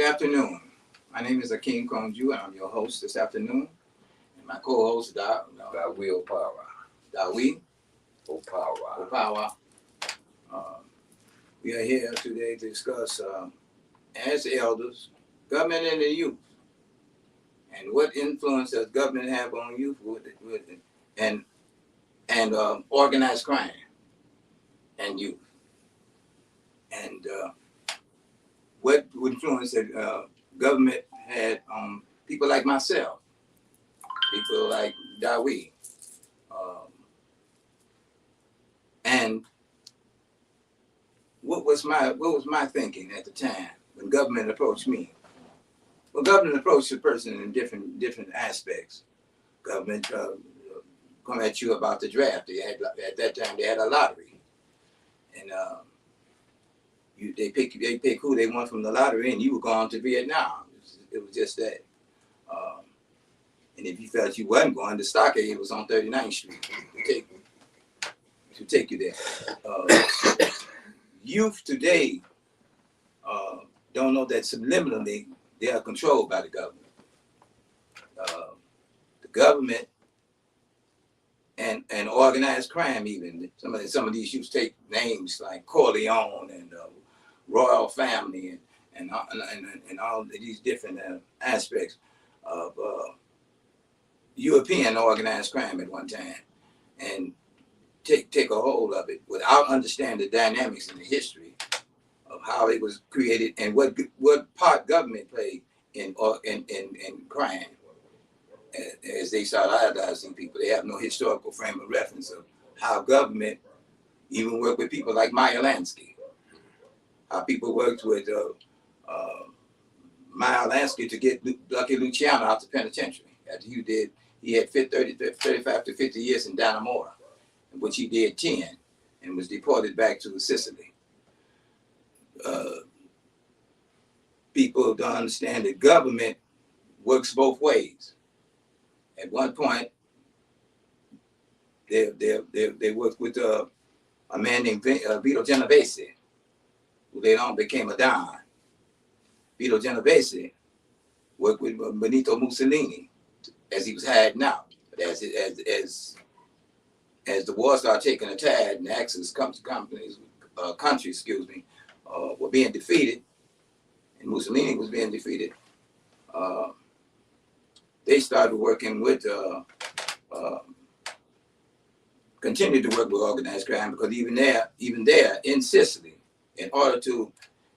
afternoon. My name is Akeem Konju, and I'm your host this afternoon. And my co-host, Will Power. Dawi Power. Opawa. Um, we are here today to discuss, as elders, government and the youth, and what influence does government have on youth and organized crime and youth, and what influence that government had on people like myself, people like Dawi, and what was my thinking at the time when government approached me? Well, government approached a person in different aspects. Government come at you about the draft. They had at that time they had a lottery, and they pick who they want from the lottery, and you were going to Vietnam. It was just that. And if you felt you wasn't going, the stockade was on 39th Street to take you there. Youth today don't know that subliminally they are controlled by the government. The government and organized crime, even some of these youths take names like Corleone and Royal Family and all of these different aspects of European organized crime at one time, and take a hold of it without understanding the dynamics and the history of how it was created and what part government played in crime. As they start idolizing people, they have no historical frame of reference of how government even worked with people like Meyer Lansky, how people worked with Meyer Lansky to get Lucky Luciano out the penitentiary. After he had 35 to 50 years in Dannemora, which he did 10, and was deported back to Sicily. People don't understand that government works both ways. At one point, they worked with a man named Vito Genovese, who later on became a Don. Vito Genovese worked with Benito Mussolini as he was hiding out. But as the war started taking a tide and the Axis countries, were being defeated, and Mussolini was being defeated, they started working with, continued to work with organized crime, because even there in Sicily, in order to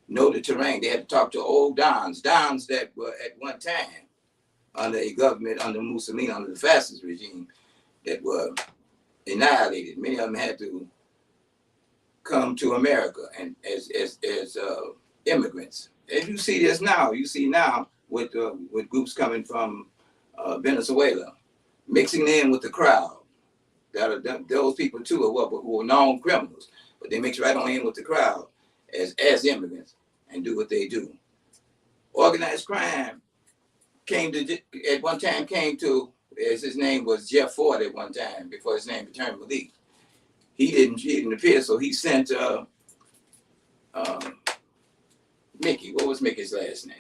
know the terrain, they had to talk to old dons that were at one time under a government, under Mussolini, under the fascist regime, that were annihilated. Many of them had to come to America and as immigrants. As you see this now, with groups coming from Venezuela, mixing in with the crowd. Those people too who are known criminals, but they mix right on in with the crowd as immigrants and do what they do. Organized crime at one time came to, as his name was Jeff Ford at one time, before his name became Malik. He didn't appear, so he sent Mickey. What was Mickey's last name?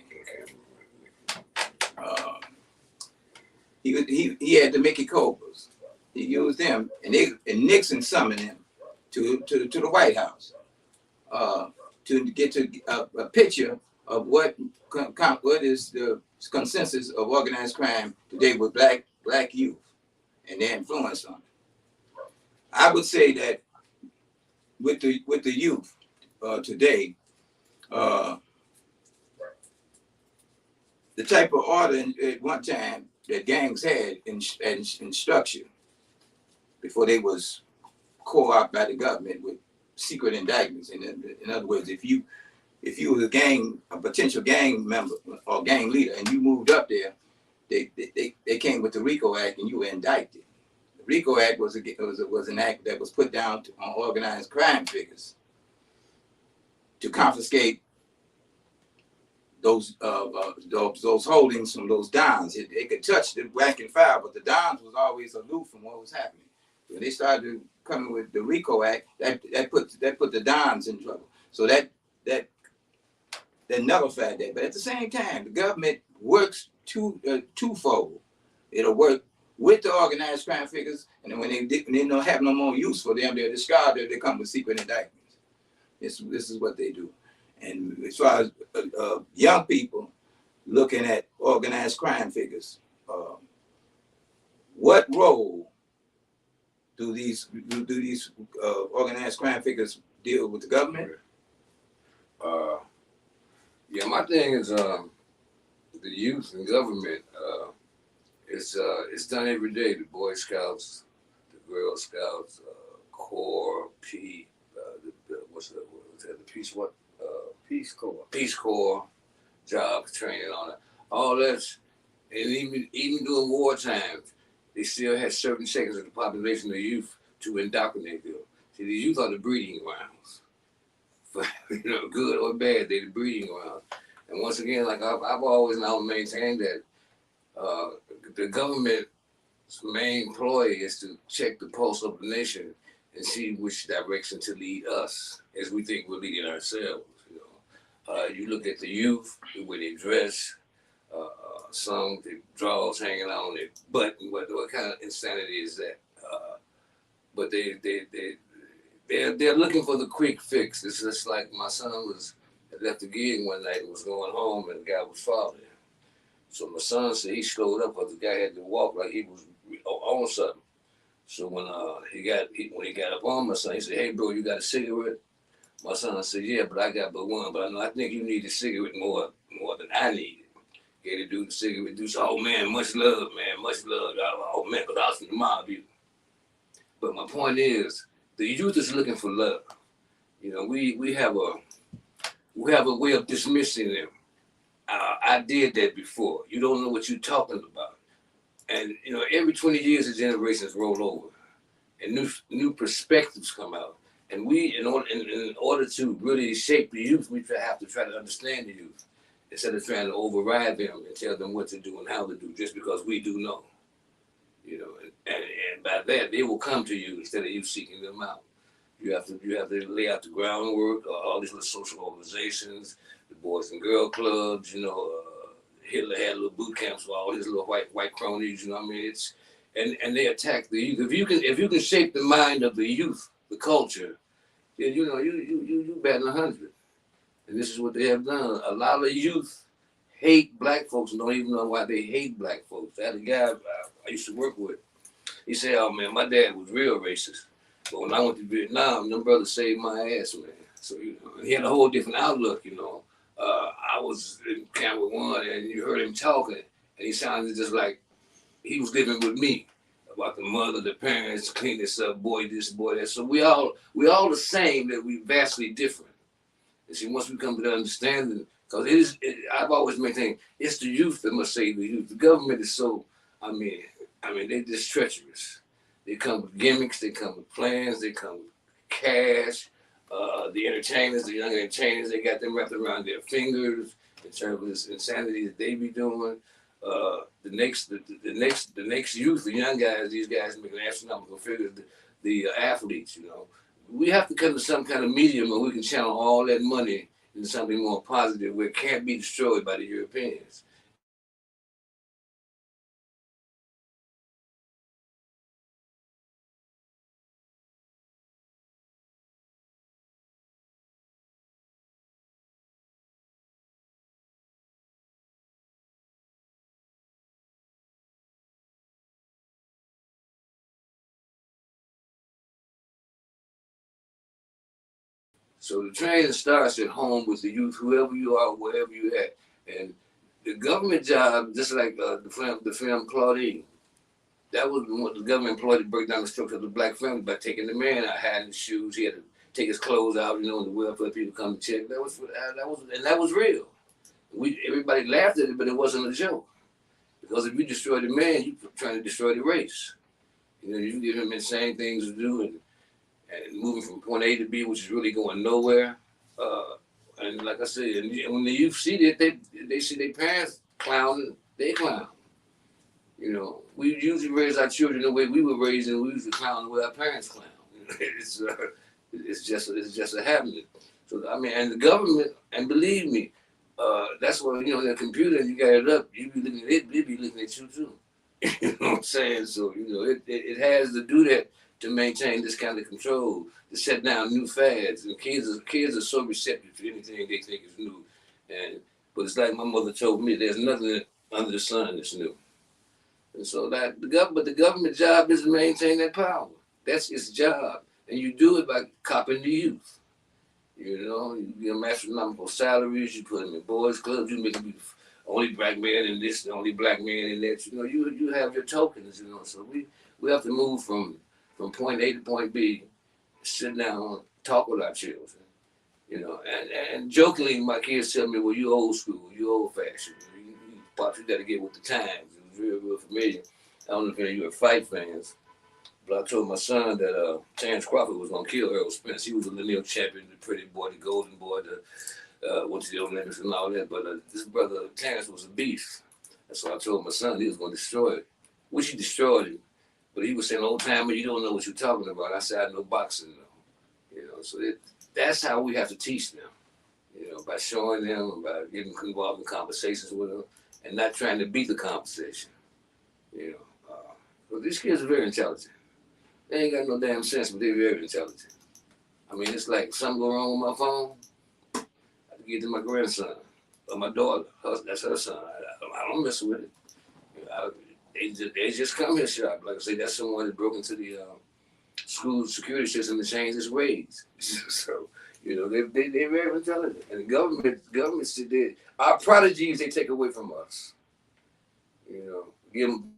He had the Mickey Cobras. He used them, and Nixon summoned him to the White House to get to a picture of what is the consensus of organized crime today with black youth and their influence on it. I would say that with the youth today, the type of order at one time that gangs had in structure before they was co-opted by the government with secret indictments. In other words, if you was a potential gang member or gang leader, and you moved up there, they came with the RICO Act and you were indicted. The RICO Act was an act that was put down on organized crime figures to confiscate those holdings from those dons. They could touch the rank and file, but the dons was always aloof from what was happening. When they started coming with the RICO Act, that put the dons in trouble. So that that nullify that. But at the same time, the government works twofold. It'll work with the organized crime figures, and then when they don't have no more use for them, they're discarded. They come with secret indictments. This is what they do. And as far as young people looking at organized crime figures, what role do these organized crime figures deal with the government? Yeah, my thing is the youth and government. It's done every day. The Boy Scouts, the Girl Scouts, Corps, what's that? The Peace what? Peace Corps. Peace Corps, job training on it. All that's, and even during wartime, they still had certain sections of the population of youth to indoctrinate them. See, the youth are the breeding grounds. For, good or bad, they're the breeding grounds. And once again, like I've always now maintained that the government's main ploy is to check the pulse of the nation and see which direction to lead us as we think we're leading ourselves. You look at the youth, the way they dress, some with their drawers hanging on their butt, and what kind of insanity is that? But they're looking for the quick fix. It's just like my son had left the gig one night and was going home, and the guy was following him. So my son said he slowed up, but the guy had to walk like he was on something. So when he got up on my son, he said, "Hey bro, you got a cigarette?" My son said, "Yeah, but I got but one. But I think you need a cigarette more than I need it." Gave the dude the cigarette. Dude said, "Oh man, much love, man, much love." Oh man, because I was from the mob, you. But my point is, the youth is looking for love. We have a way of dismissing them. I did that before. You don't know what you're talking about. And every 20 years the generations roll over and new perspectives come out. And we, in order to really shape the youth, we have to try to understand the youth instead of trying to override them and tell them what to do and how to do, just because we do know. And by that they will come to you instead of you seeking them out. You have to lay out the groundwork. All these little social organizations, the Boys and Girl Clubs. Hitler had little boot camps for all his little white cronies. And they attack the youth. If you can shape the mind of the youth, the culture, then you batting 100. And this is what they have done. A lot of youth hate black folks and don't even know why they hate black folks. I had a guy I used to work with. He said, "Oh man, my dad was real racist. But when I went to Vietnam, them brothers saved my ass, man." So he had a whole different outlook. I was in camp with one, and you heard him talking, and he sounded just like he was living with me about the mother, the parents, clean this up, boy this, boy that. So we all the same, that we vastly different. And see, once we come to that understanding, because I've always maintained it's the youth that must save the youth. The government is so, they're just treacherous. They come with gimmicks, they come with plans, they come with cash. The entertainers, the young entertainers, they got them wrapped around their fingers in terms of this insanity that they be doing. The next youth, the young guys, these guys making astronomical figures, the athletes, We have to come to some kind of medium where we can channel all that money into something more positive where it can't be destroyed by the Europeans. So the training starts at home with the youth, whoever you are, wherever you at. And the government job, just like the film Claudine, that was what the government employed to break down the structure of the black family by taking the man out, hiding his shoes. He had to take his clothes out, and the welfare people come to check. That was real. Everybody laughed at it, but it wasn't a joke. Because if you destroy the man, you're trying to destroy the race. You give him insane things to do, and moving from point A to B, which is really going nowhere. And like I said, when the youth see that, they see their parents clowning, they clown. We usually raise our children the way we were raised, and we usually clown the way our parents clown. It's just a happening. So and the government, and believe me, That's what, the computer, you got it up, you be looking at it, they be looking at you too. You know what I'm saying? So, it has to do that to maintain this kind of control, to set down new fads. And kids are so receptive to anything they think is new. But it's like my mother told me, there's nothing under the sun that's new. And so but the government job is to maintain that power. That's its job. And you do it by copping the youth. You give them astronomical salaries, you put them in boys' clubs, you make them be the only black man in this, the only black man in that. You have your tokens, So we have to move from point A to point B, sit down, talk with our children. And jokingly, my kids tell me, well, you old school, you old fashioned. Pops, you got to get with the times. It was real familiar. I don't know if any of you are fight fans, but I told my son that Terrence Crawford was going to kill Earl Spence. He was a lineal champion, the pretty boy, the golden boy, went to the Olympics and all that. But this brother, Terrence, was a beast. And so I told my son he was going to destroy it. Which he destroyed it. But he was saying, old timer, you don't know what you're talking about. I said, I know boxing, though. So that's how we have to teach them, by showing them, by getting involved in conversations with them, and not trying to beat the conversation. But these kids are very intelligent. They ain't got no damn sense, but they're very intelligent. I mean, it's like something go wrong with my phone, I have to get to my grandson or my daughter. That's her son. I don't mess with it. They just come here shop. Like I say, that's someone that broke into the school security system to change its ways. So, they're very intelligent. And the government said our prodigies they take away from us. Give them.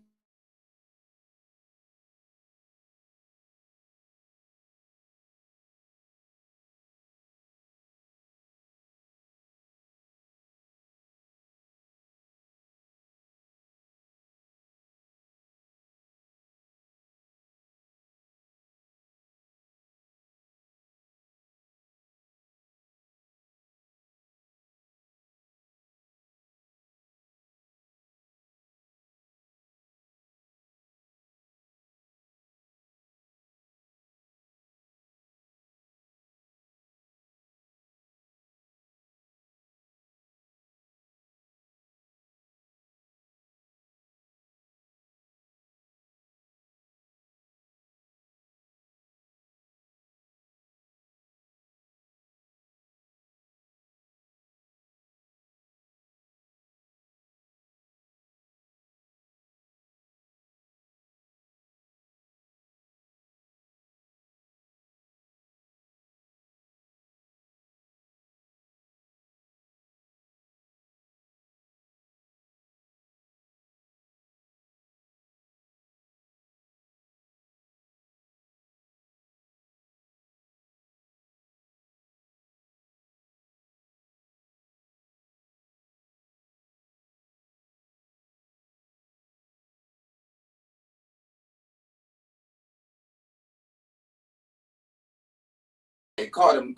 They caught him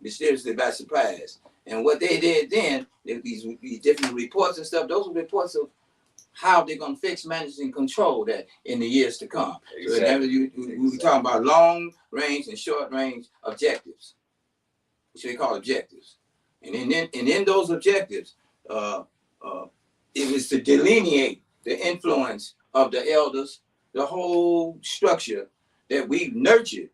mysteriously by surprise. And what they did then, these different reports and stuff, those were reports of how they're going to fix, manage, and control that in the years to come. Exactly. So we were talking about long range and short range objectives, which they call objectives. And in those objectives, it was to delineate the influence of the elders, the whole structure that we've nurtured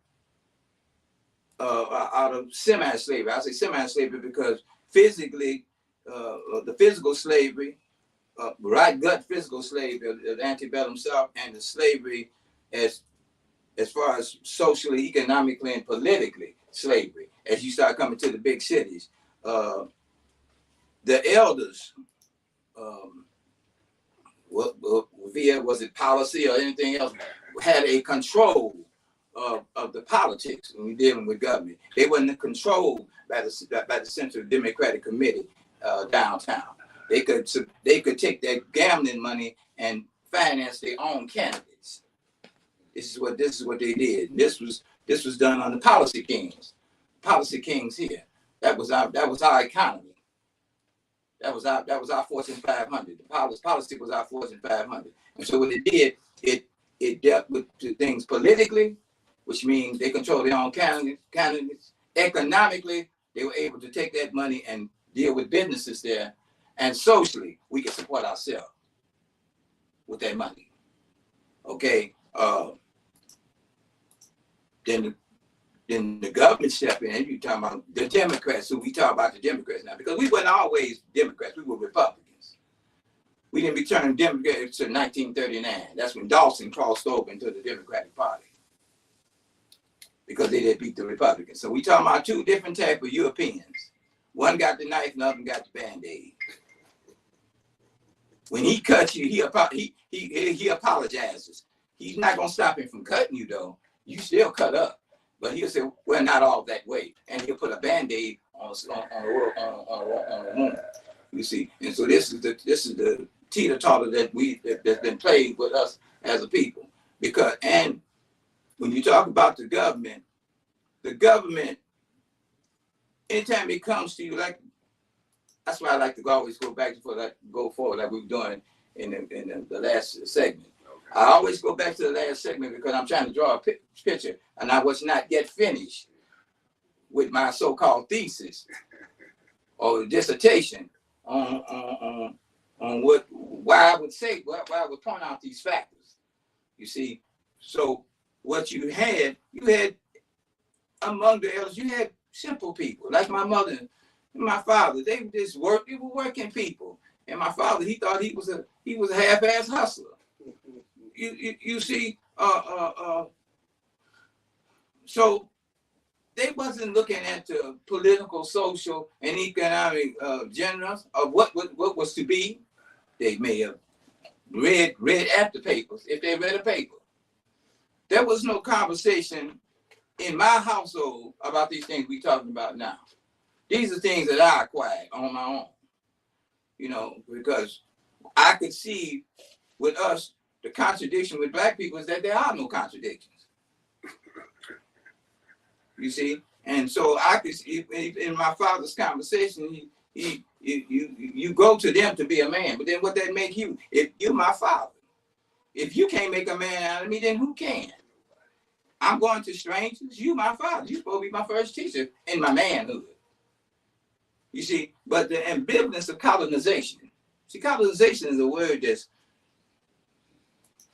out of semi-slavery. I say semi-slavery because physically, the physical slavery, right gut physical slavery of antebellum South, and the slavery as far as socially, economically, and politically slavery. As you start coming to the big cities, the elders, via was it policy or anything else, had a control of the politics when we're dealing with government. They weren't controlled by the Central Democratic Committee downtown. They could take that gambling money and finance their own candidates. This is what they did. This was done on the policy kings here. That was our economy. That was our Fortune 500. The policy was our Fortune 500. And so what it did, it dealt with things politically, which means they control their own candidates. Economically, they were able to take that money and deal with businesses there, and socially we can support ourselves with that money. Okay, then the government step in, and you talking about the Democrats, who we talk about the Democrats now, because we weren't always Democrats, we were Republicans. We didn't return Democrats to 1939. That's when Dawson crossed over into the Democratic Party, because they did beat the Republicans. So we talking about two different type of Europeans. One got the knife, and the other got the Band-Aid. When he cuts you, he apologizes. He's not gonna stop him from cutting you though. You still cut up, but he'll say, "Well, not all that way," and he'll put a Band-Aid on the wound. You see, and so this is the teeter-totter that's been played with us as a people. Because, and when you talk about the government, anytime it comes to you, like, that's why I like to always go back to go forward like we were doing in the last segment. I always go back to the last segment because I'm trying to draw a picture, and I was not yet finished with my so-called thesis or dissertation on why I would point out these factors. You see, so what you had among the elders, you had simple people like my mother and my father. They were working people, and my father, he thought he was a half-ass hustler. You see, so they wasn't looking at the political, social, and economic genres of what was to be. They may have read at the papers if they read a paper. There was no conversation in my household about these things we talking about now. These are things that I acquired on my own, you know, because I could see with us, the contradiction with black people is that there are no contradictions. You see? And so I could see in my father's conversation, you go to them to be a man, but then what that make you? If you're my father, if you can't make a man out of me, then who can? I'm going to strangers. You my father. You're supposed to be my first teacher in my manhood. You see, but the ambivalence of colonization. See, colonization is a word that's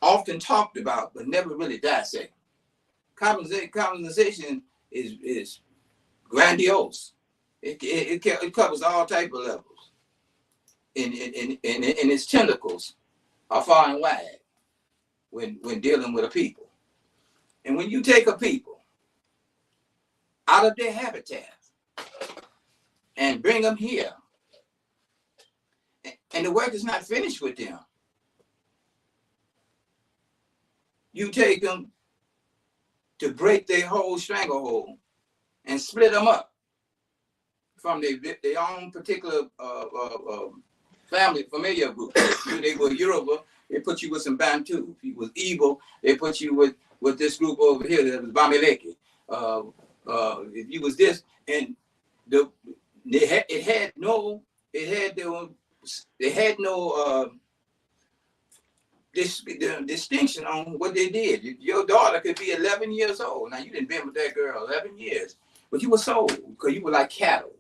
often talked about, but never really dissected. Colonization is grandiose. It covers all type of levels. And its tentacles are far and wide when dealing with a people. And when you take a people out of their habitat and bring them here, and the work is not finished with them, you take them to break their whole stranglehold and split them up from their own particular familiar group. If they were Yoruba, they put you with some Bantu. If you was Igbo, they put you with this group over here that was Bamileke. If you was this, and they had no distinction on what they did. Your daughter could be 11 years old. Now you didn't been with that girl 11 years, but you were sold because you were like cattle.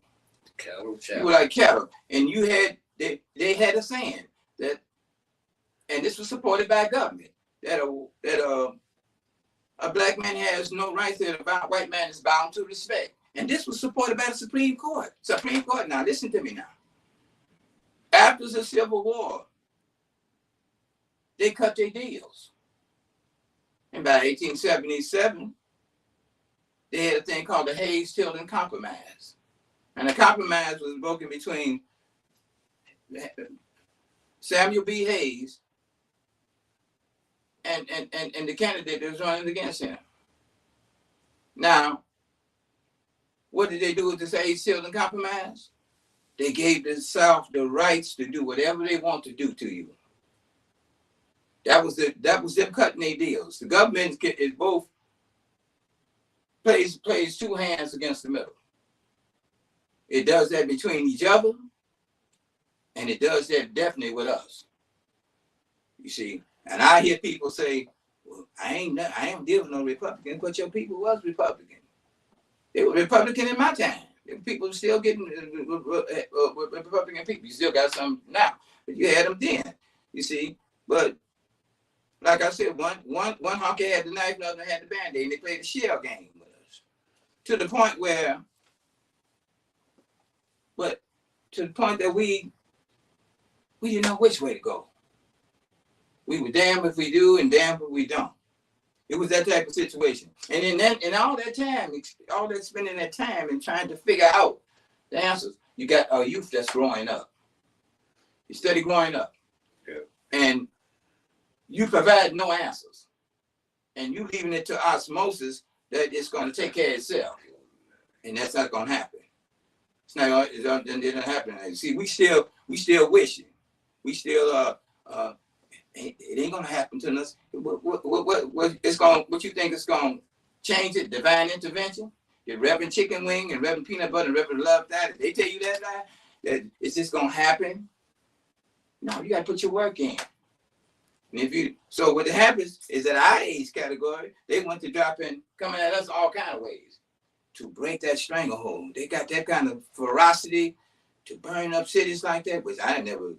You were like cattle, and you had they had a saying that, and this was supported by government, that a black man has no rights that a white man is bound to respect, and this was supported by the Supreme Court. Supreme Court. Now listen to me now. After the Civil War, they cut their deals. And by 1877, they had a thing called the Hayes-Tilden Compromise. And the compromise was broken between Samuel B. Hayes and the candidate that was running against him. Now, what did they do with this Hayes-Tilden Compromise? They gave the South the rights to do whatever they want to do to you. That was them cutting their deals. The government is both plays two hands against the middle. It does that between each other, and it does that definitely with us. You see, and I hear people say, "Well, I ain't dealing with no Republican," but your people was Republican. They were Republican in my time. People are still getting Republican people. You still got some now, but you had them then. You see, but like I said, one honky had the knife, another had the band-aid, and they played a shell game with us to the point where, but to the point that we didn't know which way to go. We were damned if we do and damned if we don't. It was that type of situation. And in all that time, all that spending that time and trying to figure out the answers, you got a youth that's growing up. You study growing up. Yeah. And you provide no answers. And you leaving it to osmosis that it's going to take care of itself. And that's not going to happen. It's not. It doesn't happen. See, we still wishing. We still it ain't gonna happen to us. What it's going? What you think it's gonna change it? Divine intervention? Did Reverend Chicken Wing and Reverend Peanut Butter and Reverend Love that? They tell you that it's just gonna happen? No, you gotta put your work in. And so what happens is that our age category, they want to drop in, coming at us all kind of ways to break that stranglehold. They got that kind of ferocity to burn up cities like that, which I never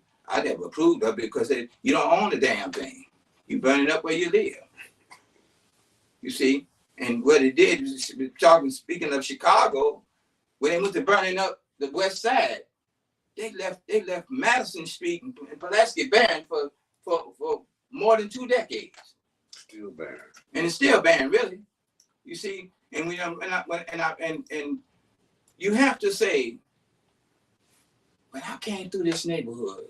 approved of, because you don't own the damn thing. You burn it up where you live. You see? And what it did was, speaking of Chicago, when they went to burning up the west side, they left Madison Street and Pulaski barren for more than 2 decades. Still barren. And it's still barren, really. You see? And and you have to say, when I came through this neighborhood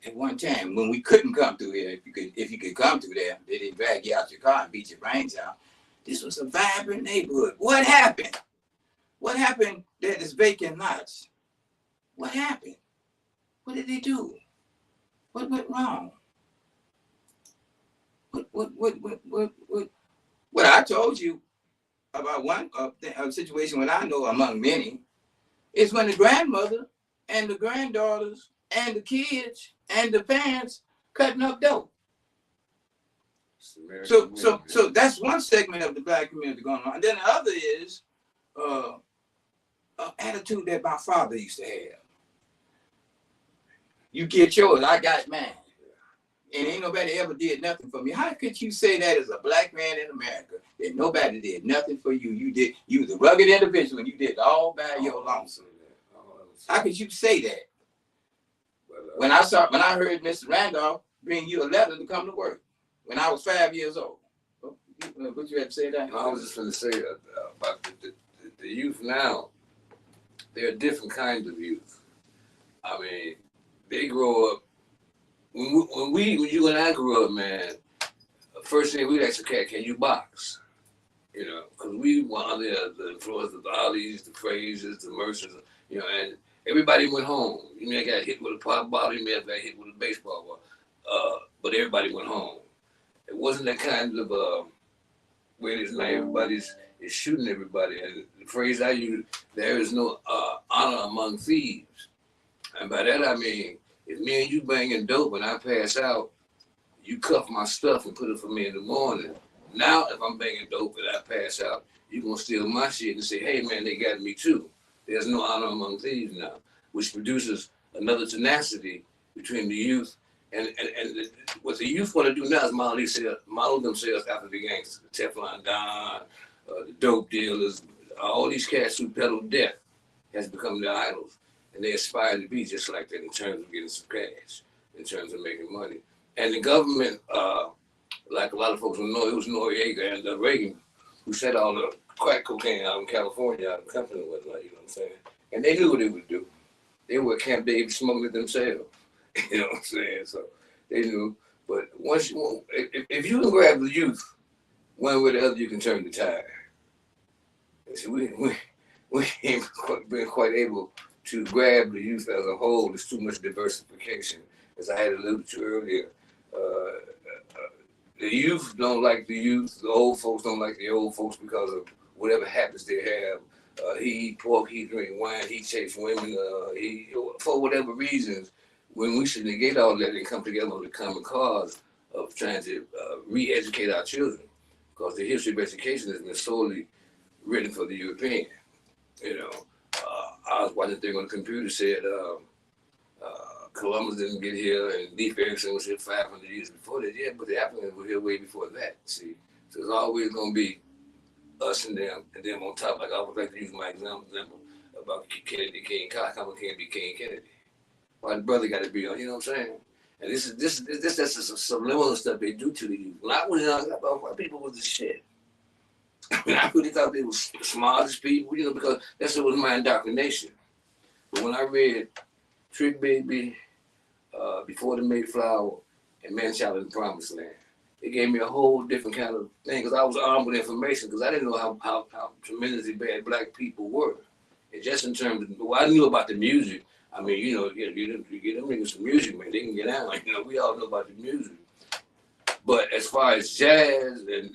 at one time, when we couldn't come through here, if you could come through there, they didn't drag you out your car and beat your brains out. This was a vibrant neighborhood. What happened? What happened that is vacant lots? What happened? What did they do? What went wrong? What I told you about one situation, when I know among many, is when the grandmother and the granddaughters and the kids and the parents cutting up dope. So that's one segment of the black community going on. And then the other is an attitude that my father used to have. You get yours, I got mine. And ain't nobody ever did nothing for me. How could you say that as a black man in America, that nobody did nothing for you? You was a rugged individual and you did all by your lonesome. How could you say that? When I heard Mr. Randolph bring you a letter to come to work when I was 5 years old. What you had to say that? I was just going to say about the youth now. There are different kinds of youth. I mean, they grow up. When you and I grew up, man, first thing we'd ask, okay, can you box? You know, because we were under the influence of the Ollies, the Frasers, the Mercers, you know, and everybody went home. You may have got hit with a pop bottle, you may have got hit with a baseball ball, but everybody went home. It wasn't that kind of where it is now. Everybody's is shooting everybody. And the phrase I use, there is no honor among thieves. And by that I mean, if me and you banging dope and I pass out, you cuff my stuff and put it for me in the morning. Now, if I'm banging dope and I pass out, you're going to steal my shit and say, hey, man, they got me too. There's no honor among thieves now, which produces another tenacity between the youth. And what the youth want to do now is model themselves after the gangsters, the Teflon Don, the dope dealers, all these cats who peddle death has become their idols. And they aspire to be just like that in terms of getting some cash, in terms of making money. And the government, like a lot of folks will know, it was Noriega and Reagan who set all the crack cocaine out in California, out of company and whatnot, you know what I'm saying? And they knew what they would do. They were Camp David smuggling it themselves, you know what I'm saying? So they knew. But once if you can grab the youth, one way or the other, you can turn the tide. And so we ain't been quite able to grab the youth as a whole. There's too much diversification. As I had alluded to earlier, the youth don't like the youth. The old folks don't like the old folks because of whatever habits they have. He eat pork, he drink wine, he chase women, for whatever reasons. When we should negate all that and come together on the common cause of trying to re-educate our children, because the history of education has been solely written for the European, you know. I was watching a thing on the computer said Columbus didn't get here and Leif Erikson was here 500 years before that. Yeah, but the Africans were here way before that. See, so it's always gonna be us and them on top. Like I would like to use my example about Kennedy King. How come it can't be King Kennedy? Why the brother got to be on? You know what I'm saying? And this that's some subliminal stuff they do to the youth. When I was young, I thought white people was the shit. I mean, I really thought they was the smartest people, you know, because that's what was my indoctrination. But when I read Trick Baby, Before the Mayflower, and Man Child in the Promised Land, it gave me a whole different kind of thing because I was armed with information because I didn't know how tremendously bad black people were. And just in terms of, well, I knew about the music. I mean, you know, you get them niggas some music, man, they can get out. You know, we all know about the music. But as far as jazz and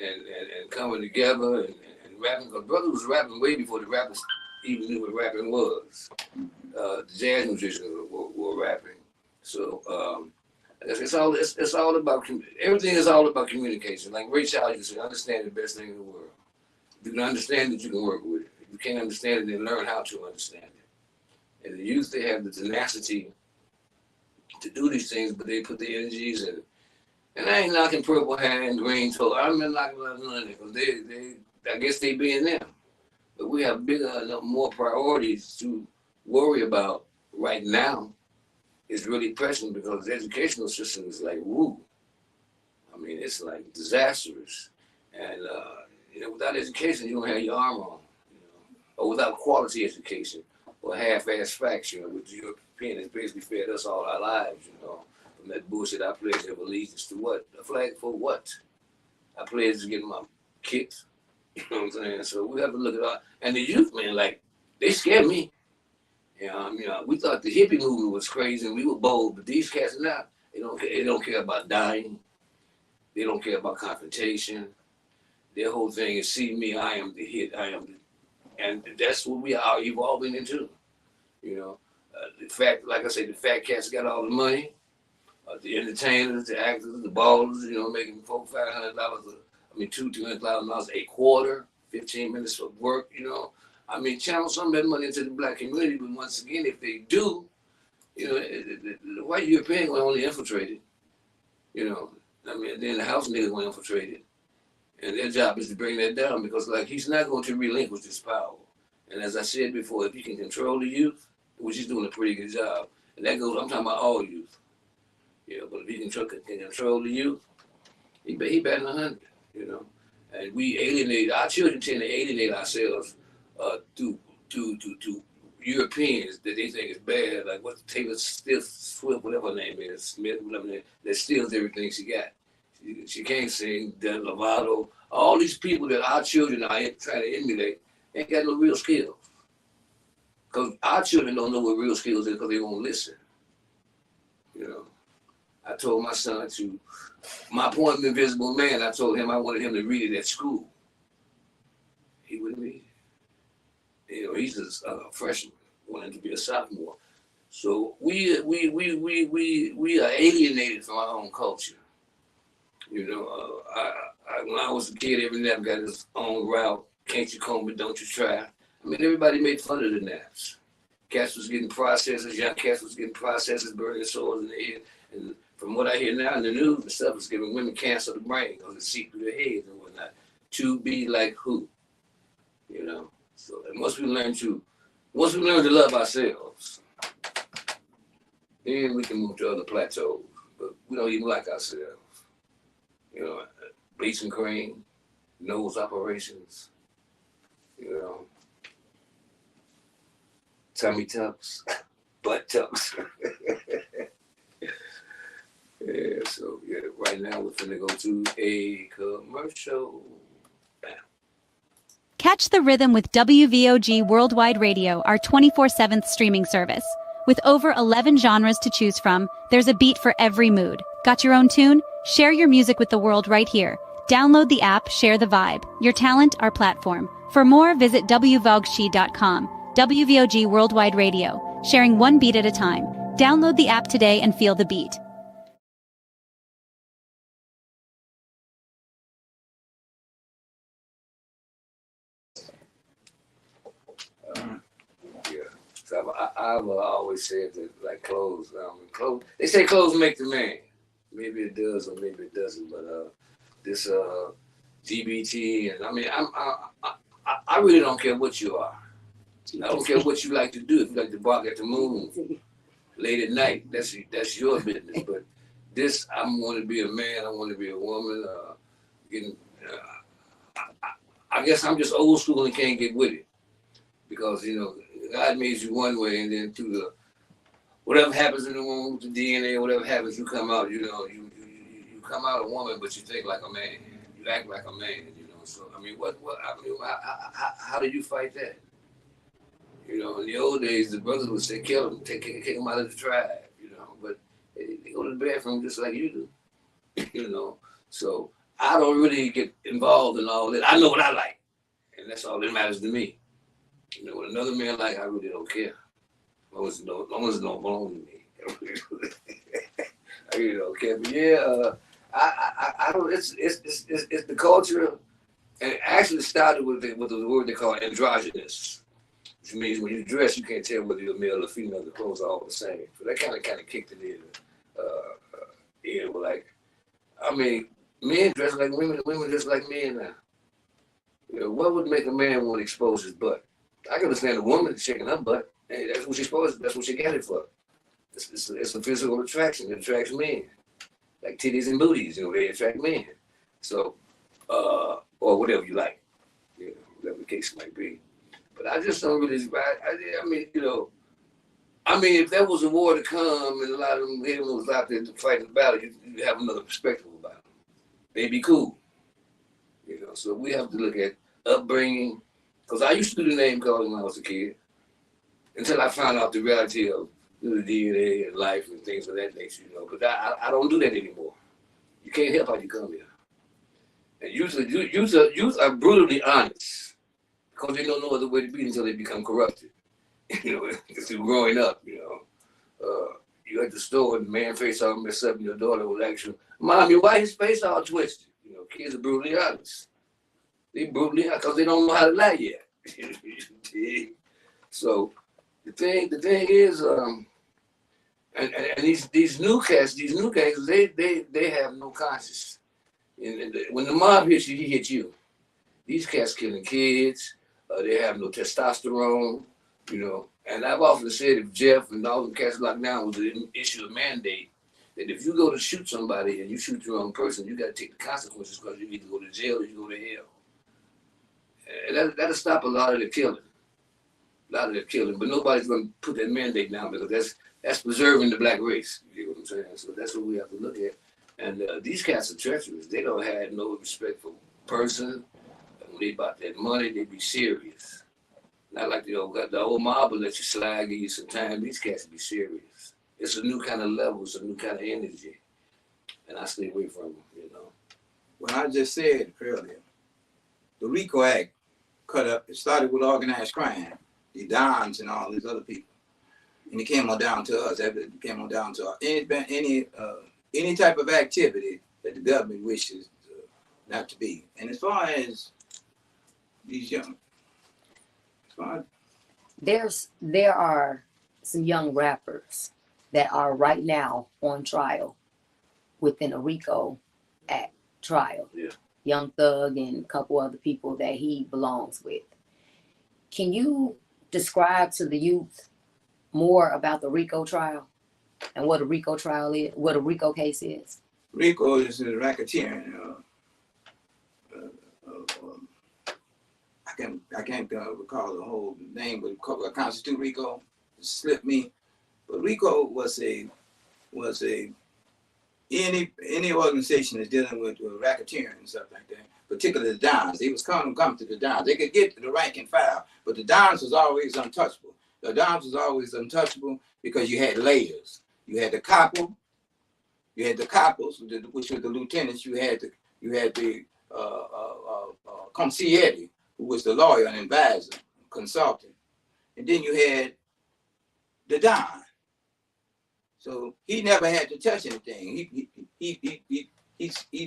coming together and rapping, because brother was rapping way before the rappers even knew what rapping was. The jazz musicians were rapping. So it's all about, everything is all about communication. Like Ray Charles used to say, understand the best thing in the world. If you can understand it, you can work with it. If you can't understand it, then learn how to understand it. And the youth, they have the tenacity to do these things, but they put the energies in. And I ain't knocking purple hair and green toe. I'm not knocking none of it because I guess they being them. But we have bigger, more priorities to worry about right now. It's really pressing because the educational system is like, woo. I mean, it's like disastrous. And, you know, without education, you don't have your armor on, you know, or without quality education or half-ass facts, you know, which the European has basically fed us all our lives, you know, from that bullshit. I pledge of allegiance to what? A flag for what? I pledge to get my kicks, you know what I'm saying? So we have to look at our, and the youth, man, like, they scare me. You know, we thought the hippie movement was crazy and we were bold, but these cats now, they don't care about dying. They don't care about confrontation. Their whole thing is see me, I am the hit, and that's what we are evolving into. You know, the fact, like I say, the fat cats got all the money. The entertainers, the actors, the ballers, you know, making $400-500. I mean, $200,000 a quarter, 15 minutes of work. You know, I mean, channel some of that money into the black community. But once again, if they do, you know, the white European will only infiltrate it. You know, I mean, then the house niggas will infiltrate it. And their job is to bring that down because, like, he's not going to relinquish this power. And as I said before, if he can control the youth, which he's doing a pretty good job, and that goes, I'm talking about all youth. Yeah, but if he can control the youth, he batting 100, you know. And we alienate, our children tend to alienate ourselves to Europeans that they think is bad, like what Taylor Swift, whatever her name is, Smith, whatever her name, that steals everything she got. She can't sing, Demi Lovato, all these people that our children are trying to emulate ain't got no real skills. Because our children don't know what real skills is because they won't listen. You know, I told my son my poem, Invisible Man, I told him I wanted him to read it at school. He wouldn't read it. You know, he's a freshman, wanting to be a sophomore. So we are alienated from our own culture. You know, when I was a kid, every nap got his own route. Can't you comb it, don't you try? I mean, everybody made fun of the naps. Cats was getting processes, young cats was getting processes, burning sores in the head. And from what I hear now in the news and stuff, it's giving women cancer of the brain because it seeped through their heads and whatnot. To be like who? You know? So once we learn to love ourselves, then we can move to other plateaus. But we don't even like ourselves. You know, bleach and cream, nose operations, you know, tummy tucks, butt tucks. Yeah, so yeah, right now we're finna go to a commercial. Bam. Catch the rhythm with WVOG Worldwide Radio, our 24/7 streaming service. With over 11 genres to choose from, there's a beat for every mood. Got your own tune? Share your music with the world right here. Download the app, share the vibe. Your talent, our platform. For more, visit wvogshi.com. WVOG Worldwide Radio, sharing one beat at a time. Download the app today and feel the beat. Yeah, So I've always said that, like clothes. They say clothes make the man. Maybe it does or maybe it doesn't. But this GBT, and I mean, I really don't care what you are. I don't care what you like to do. If you like to bark at the moon late at night, that's your business. But this, I want to be a man. I want to be a woman. I guess I'm just old school and can't get with it because God made you one way, and then through the whatever happens in the womb, the DNA, whatever happens, you come out. You come out a woman, but you think like a man. You act like a man. So I mean, how do you fight that? In the old days, the brothers would say, kill him, kick him out of the tribe, but they go to the bathroom just like you do, So I don't really get involved in all that. I know what I like, and that's all that matters to me. What another man like, I really don't care. As long as it don't belong to me. I really don't care. But yeah, I don't. It's the culture, and it actually started with the word they call androgynous. Which means when you dress, you can't tell whether you're male or female. The clothes are all the same. So that kind of kicked it in. Men dress like women. Women dress like men now. What would make a man want to expose his butt? I can understand a woman shaking her butt. Hey, that's what she's supposed to. That's what she got it for. It's a physical attraction. It attracts men, like titties and booties. They attract men. So, or whatever you like. Whatever the case might be. But I just don't really. If there was a war to come and a lot of them was out there to fight the battle, you have another perspective about them. They'd be cool. So we have to look at upbringing. Because I used to do the name calling when I was a kid until I found out the reality of the DNA and life and things of that nature, But I don't do that anymore. You can't help how you come here. And youth are brutally honest. Because they don't know other way to be until they become corrupted. Through growing up, you at the store and the man face all messed up and your daughter will ask you, Mommy, why his face all twisted? Kids are brutally honest. They brutally honest because they don't know how to lie yet. So the thing is, and these new cats, they have no conscience. And when the mob hits you, he hits you. These cats killing kids. They have no testosterone, And I've often said if Jeff and all the cats locked down was an issue of mandate, that if you go to shoot somebody and you shoot the wrong person, you got to take the consequences because you either go to jail or you go to hell. And that'll stop a lot of the killing. But nobody's going to put that mandate down because that's preserving the black race. You know what I'm saying? So that's what we have to look at. And these cats are treacherous. They don't have no respect for person. When they about that money, they be serious. Not like the old mob will let you slide, give you some time. These cats be serious. It's a new kind of level. It's a new kind of energy. And I stay away from them, Well, I just said earlier, the RICO Act it started with organized crime, the Dons and all these other people. And it came on down to us. It came on down to any type of activity that the government wishes not to be. And as far as these young, there are some young rappers that are right now on trial within a RICO Act trial. Yeah. Young Thug and a couple other people that he belongs with. Can you describe to the youth more about the RICO trial and what a RICO trial is, what a RICO case is? RICO is a racketeering. I can't recall the whole name, but constitute RICO. It slipped me. But RICO was any organization that's dealing with racketeering and stuff like that. Particularly the Dons. They was come to the Dons. They could get to the rank and file, but the Dons was always untouchable. The Dons was always untouchable because you had layers. You had the coppers, which were the lieutenants. You had the consigliere, who was the lawyer and advisor, consultant, and then you had the Don. So he never had to touch anything. He'd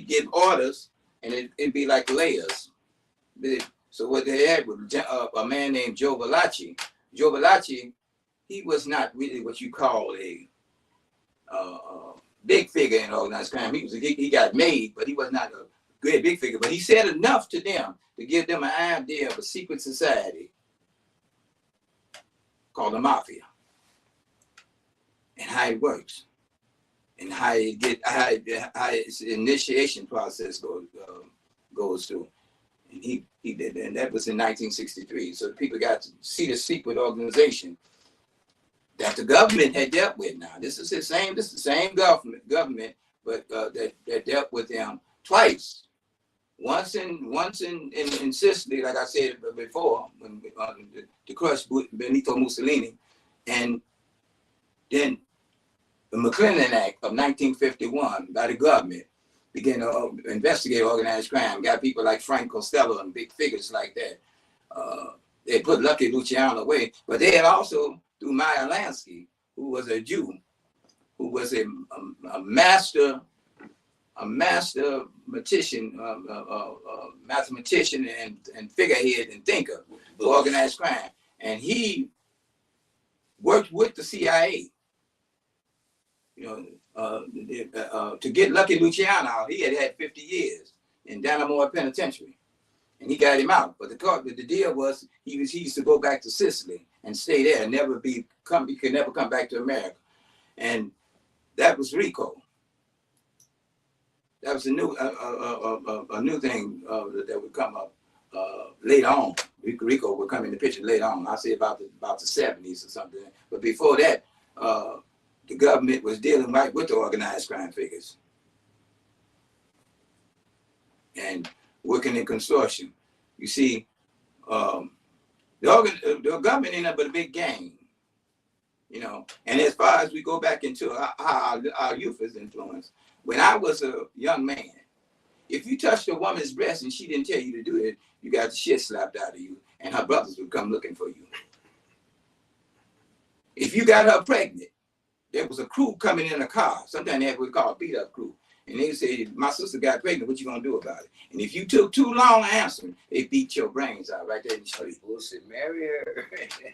give orders, and it'd be like layers. So what they had was a man named Joe Valachi. Joe Valachi, he was not really what you call a big figure in organized crime. He got made, but he was not a great big figure. But he said enough to them to give them an idea of a secret society called the mafia and how it works and how its initiation process goes through. And he did, and that was in 1963. So people got to see the secret organization that the government had dealt with. Now this is the same government, but that dealt with them twice. Once in Sicily, like I said before, when to crush Benito Mussolini, and then the McClellan Act of 1951 by the government began to investigate organized crime. Got people like Frank Costello and big figures like that. They put Lucky Luciano away, but they had also, through Meyer Lansky, who was a Jew, who was a mathematician and figurehead and thinker for organized crime, and he worked with the CIA. To get Lucky Luciano, he had 50 years in Dannemora Penitentiary, and he got him out. But the deal was he used to go back to Sicily and stay there and he could never come back to America, and that was RICO. That was a new thing that would come up later on. RICO would come in the picture later on. I say about the 70s or something. But before that, the government was dealing right with the organized crime figures and working in consortium. You see, the government ain't nothing but a big gang, And as far as we go back into how our youth is influenced, when I was a young man, if you touched a woman's breast and she didn't tell you to do it, you got the shit slapped out of you, and her brothers would come looking for you. If you got her pregnant, there was a crew coming in a car. Sometimes they had what we call a beat-up crew. And they say, my sister got pregnant, what you gonna do about it? And if you took too long answering, they beat your brains out right there in the street. Bullshit, marry her.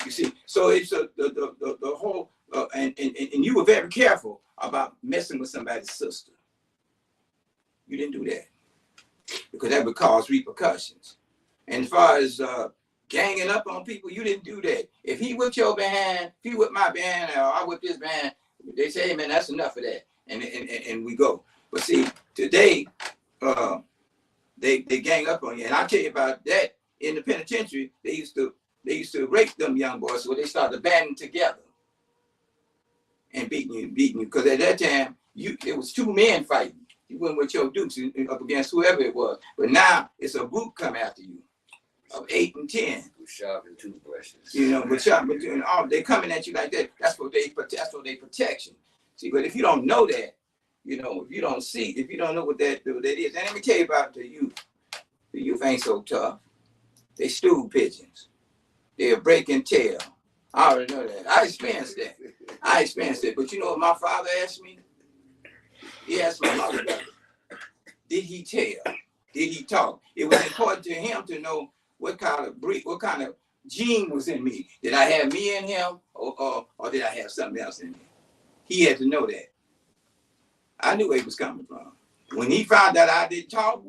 You see, so it's the whole, and you were very careful about messing with somebody's sister. You didn't do that because that would cause repercussions. And as far as ganging up on people, you didn't do that. If he whipped your behind, if he whipped my behind, or I whipped his behind, they say, hey man, that's enough of that, and we go. But see, today, they gang up on you, and I'll tell you about that. In the penitentiary, they used to rape them young boys, so they started banding together and beating you. Because at that time, it was two men fighting. You went with your dukes up against whoever it was. But now it's a group come after you of 8 and 10. With sharpened toothbrushes. With sharpened, and all they coming at you like that. That's for their protection. See, but if you don't know that, if you don't know what that is, and let me tell you about the youth. The youth ain't so tough. They stool pigeons. They're breaking tail. I already know that. I experienced that. But you know what my father asked me? He asked my mother, did he tell? Did he talk? It was important to him to know what kind of gene was in me. Did I have me in him, or did I have something else in me? He had to know that. I knew where he was coming from. When he found out I didn't talk,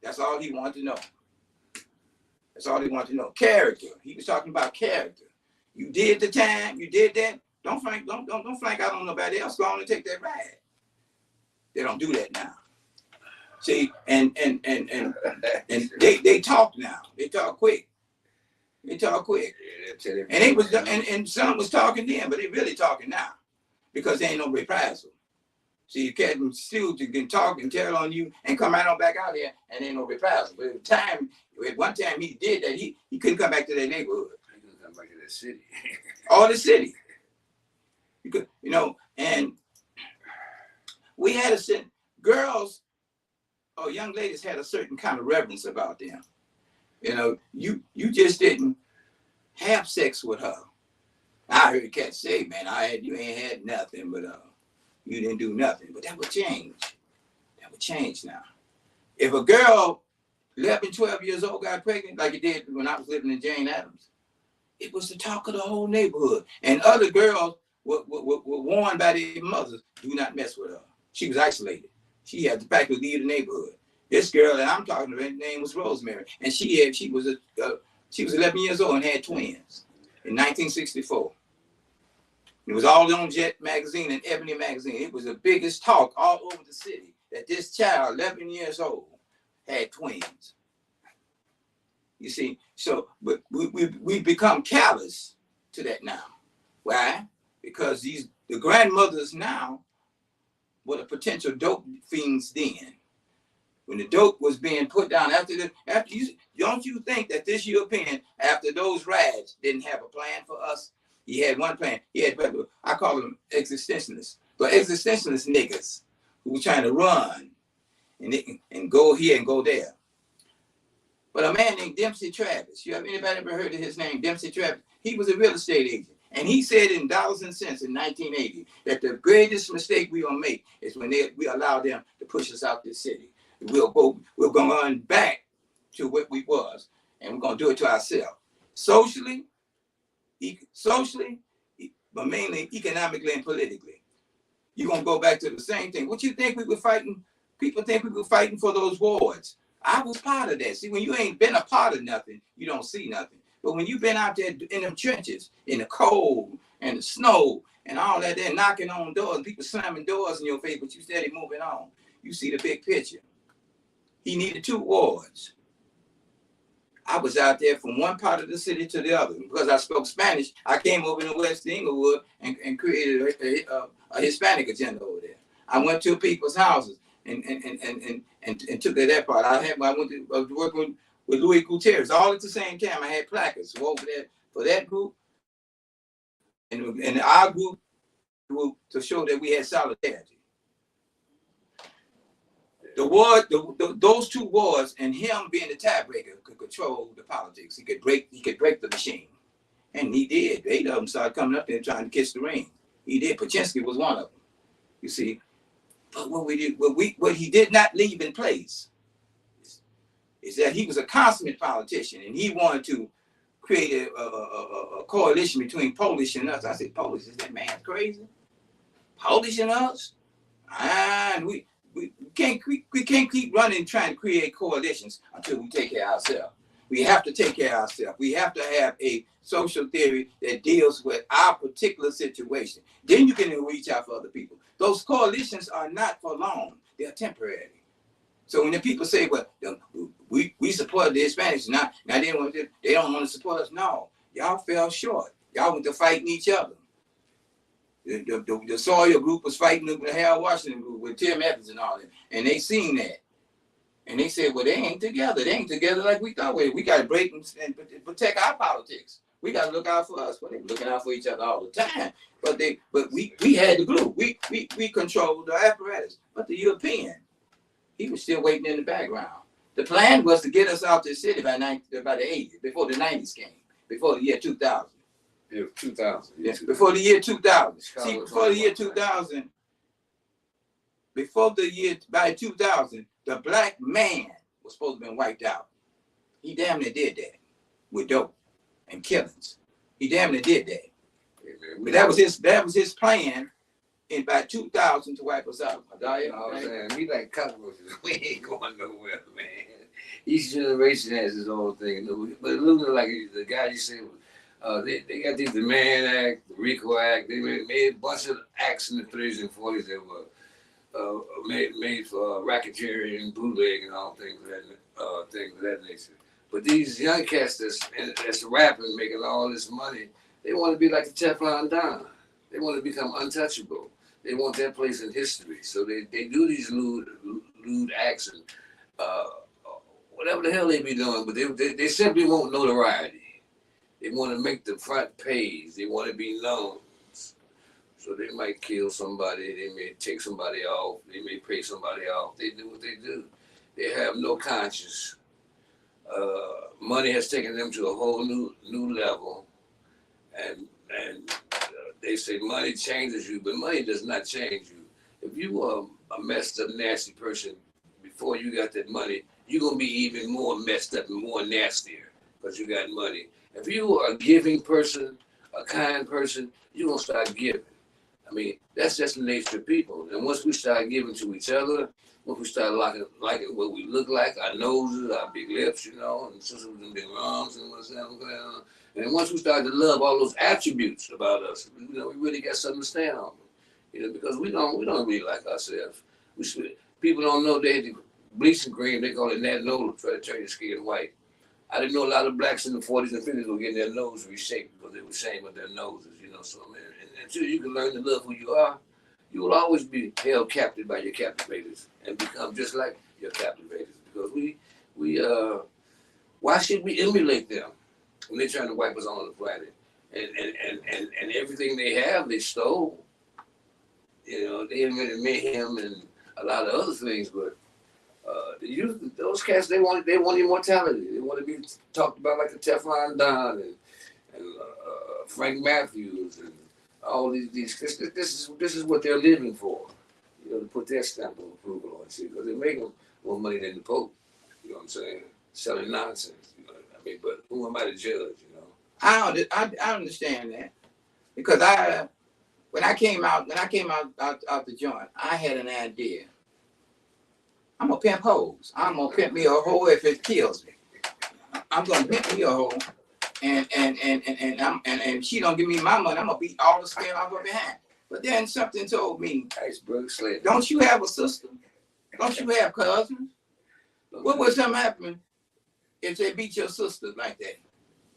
that's all he wanted to know. That's all he wanted to know. Character. He was talking about character. You did the time. You did that. Don't flank out on nobody else. Go on and take that ride. They don't do that now. See, and they talk now. They talk quick. And some was talking then, but they really talking now because there ain't no reprisal. See, you can't still can talk and tell on you and come right on back out there and ain't no reprisal. But at one time he did that, he couldn't come back to that neighborhood. He couldn't come back to that city. All the city. And we had girls or young ladies had a certain kind of reverence about them. You just didn't have sex with her. I heard cats say, man, you ain't had nothing, but you didn't do nothing. But that would change. That would change now. If a girl 11, 12 years old got pregnant, like it did when I was living in Jane Addams, it was the talk of the whole neighborhood. And other girls were warned by their mothers, do not mess with her. She was isolated. She had to practically leave the neighborhood. This girl that I'm talking about, her name was Rosemary, and she was 11 years old and had twins in 1964. It was all on Jet magazine and Ebony magazine. It was the biggest talk all over the city that this child, 11 years old, had twins. You see, so but we've become callous to that now. Why? Because the grandmothers now were the potential dope fiends then. When the dope was being put down don't you think that this European, after those riots, didn't have a plan for us? He had one plan. He had, I call them existentialists, but existentialist niggas who were trying to run and go here and go there. But a man named Dempsey Travis, you have anybody ever heard of his name, Dempsey Travis? He was a real estate agent. And he said in Dollars and Cents in 1980 that the greatest mistake we gonna make is when we allow them to push us out this city. We're gonna run back to what we was, and we're gonna do it to ourselves. Socially, but mainly economically and politically. You're gonna go back to the same thing. What you think we were fighting? People think we were fighting for those wards. I was part of that. See, when you ain't been a part of nothing, you don't see nothing. But when you've been out there in them trenches, in the cold and the snow and all that, they're knocking on doors and people slamming doors in your face, but you steady moving on. You see the big picture. He needed 2 wards. I was out there from one part of the city to the other. Because I spoke Spanish, I came over to West Inglewood and created a Hispanic agenda over there. I went to people's houses and took that part. I was working with Louis Gutierrez all at the same time. I had placards over there for that group and our group to show that we had solidarity. Those 2 wards and him being the tiebreaker could control the politics. He could break the machine, and he did. 8 of them started coming up there trying to kiss the ring. He did. Paczynski was one of them. You see, but what he did not leave in place is that he was a consummate politician, and he wanted to create a coalition between Polish and us. I said, Polish, is that man crazy? Polish and us? And we can't keep running trying to create coalitions until we take care of ourselves. We have to take care of ourselves. We have to have a social theory that deals with our particular situation. Then you can reach out for other people. Those coalitions are not for long. They're temporary. So when the people say, well, we support the Hispanics, now they don't want to support us. No, y'all fell short. Y'all went to fighting each other. The Sawyer group was fighting the Harold Washington group with Tim Evans and all that. And they seen that. And they said, well, they ain't together. They ain't together like we thought. We got to break and protect our politics. We got to look out for us. Well, they looking out for each other all the time. But we had the glue. We controlled the apparatus. But the European, he was still waiting in the background. The plan was to get us out this city by the 80s, before the 90s came, before the year 2000. Yeah, 2000. Yes, before the year 2000. See, before the year 2000, by 2000, the black man was supposed to have been wiped out. He damn near did that with dope and killings. He damn near did that. But that was his plan in by 2000 to wipe us out. We like cockroaches. We ain't going nowhere, man. Each generation has its own thing. But it looks like the guy you said, they got the Demand Act, the RICO Act. They made a bunch of acts in the 30s and 40s that were made for racketeering and bootleg and all things of that nature. But these young cats that's rapping, making all this money, they want to be like the Teflon Don. They want to become untouchable. They want their place in history. So they do these lewd acts and whatever the hell they be doing, but they simply want notoriety. They want to make the front page. They want to be known. So they might kill somebody. They may take somebody off. They may pay somebody off. They do what they do. They have no conscience. Money has taken them to a whole new level. And they say money changes you, but money does not change you. If you are a messed up, nasty person before you got that money, you're going to be even more messed up and more nastier because you got money. If you are a giving person, a kind person, you're going to start giving. I mean, that's just the nature of people. And once we start giving to each other, once we start liking what we look like, our noses, our big lips, you know, and sisters and big arms and what's that, and once we start to love all those attributes about us, you know, we really got something to stand on. You know, because we don't really like ourselves. People don't know they had the bleaching cream, they call it natinola, try to turn your skin white. I didn't know a lot of blacks in the 40s and 50s were getting their nose reshaped because they were ashamed of their noses, you know. So, man, until you can learn to love who you are, you will always be held captive by your captivators and become just like your captivators. Because why should we emulate them when they're trying to wipe us on the planet? And everything they have, they stole. You know, they invented mayhem and a lot of other things, but the youth, those cats, they want immortality. They want to be talked about like the Teflon Don and Frank Matthews and all these. This is what they're living for. You know, to put their stamp of approval on it, because they're making more money than the Pope. You know what I'm saying? Selling nonsense. You know what I mean? But who am I to judge? You know? I understand that because when I came out the joint, I had an idea. I'm gonna pimp hoes. I'm gonna pimp me a hoe if it kills me. I'm gonna pimp me a hoe, and she don't give me my money. I'm gonna beat all the skin off her behind. But then something told me, Iceberg sled. don't you have a sister? Don't you have cousins? What would something happen if they beat your sister like that?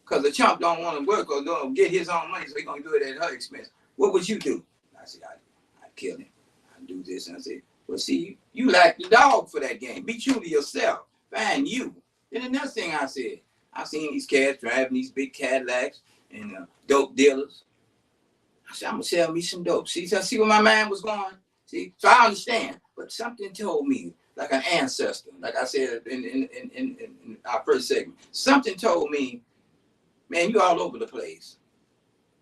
Because the chump don't want to work or don't get his own money, so he gonna do it at her expense. What would you do? I said, I'd kill him. I'd do this. And I said, well, see, you like the dog for that game. Be true to yourself. Find you. Then the next thing I said, I seen these cats driving these big Cadillacs and dope dealers. I said, I'm gonna sell me some dope. See where my mind was going? See, so I understand. But something told me, like an ancestor, like I said in our first segment, something told me, man, you all over the place.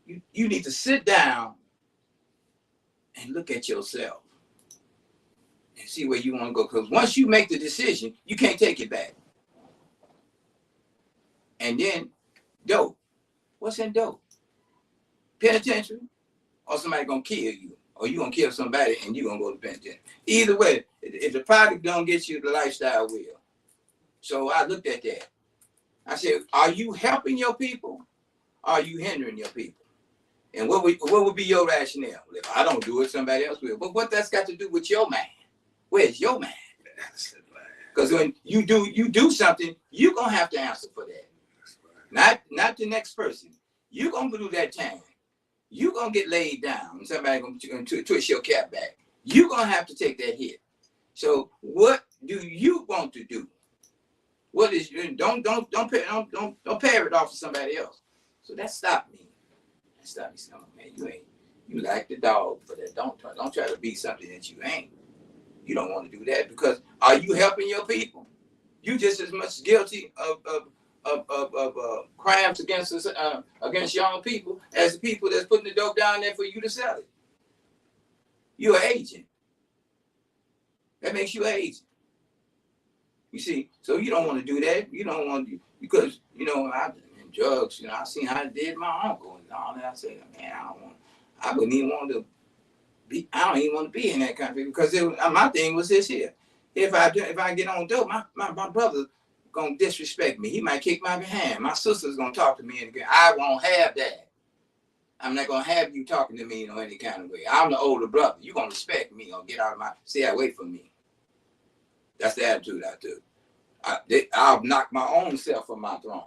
You need to sit down and look at yourself and see where you want to go. Because once you make the decision, you can't take it back. And then dope. What's in dope? Penitentiary, or somebody gonna kill you, or you gonna kill somebody and you gonna go to penitentiary. Either way, if the product don't get you, the lifestyle will. So I looked at that. I said, are you helping your people? Or are you hindering your people? And what would be your rationale? If I don't do it, somebody else will. But what that's got to do with your man? Where's your man? Because when you do something, you're gonna have to answer for that. Not the next person. You're gonna do that time. You're gonna get laid down and somebody gonna twist your cap back. You're gonna have to take that hit. So what do you want to do? What is don't pair it off to somebody else. So that stopped me. That stopped me saying, man, you like the dog for that. Don't try to be something that you ain't. You don't want to do that because are you helping your people? You just as much guilty of crimes against us, against your own people as the people that's putting the dope down there for you to sell it. You're an agent. That makes you an agent. You see, so you don't want to do that. You don't want to, because, you know, I've been in drugs, you know, I seen how it did my uncle and all that. I said, man, I wouldn't even want to be, I don't even want to be in that country because my thing was this here. If I get on dope, my brother gonna disrespect me. He might kick my behind. My sister's gonna talk to me and again. I won't have that. I'm not gonna have you talking to me in any kind of way. I'm the older brother. You gonna respect me or get out of my, stay away from me. That's the attitude I took. I'll knock my own self from my throne.